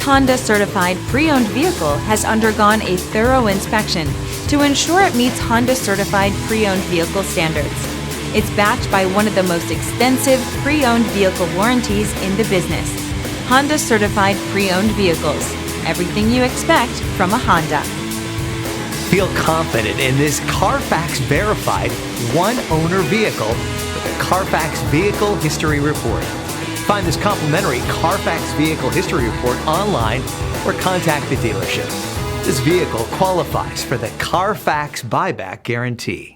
Honda certified pre-owned vehicle has undergone a thorough inspection to ensure it meets Honda certified pre-owned vehicle standards. It's backed by one of the most extensive pre-owned vehicle warranties in the business. Honda certified pre-owned vehicles. Everything you expect from a Honda. Feel confident in this Carfax verified one-owner vehicle with a Carfax Vehicle History Report. Find this complimentary Carfax Vehicle History Report online or contact the dealership. This vehicle qualifies for the Carfax Buyback Guarantee.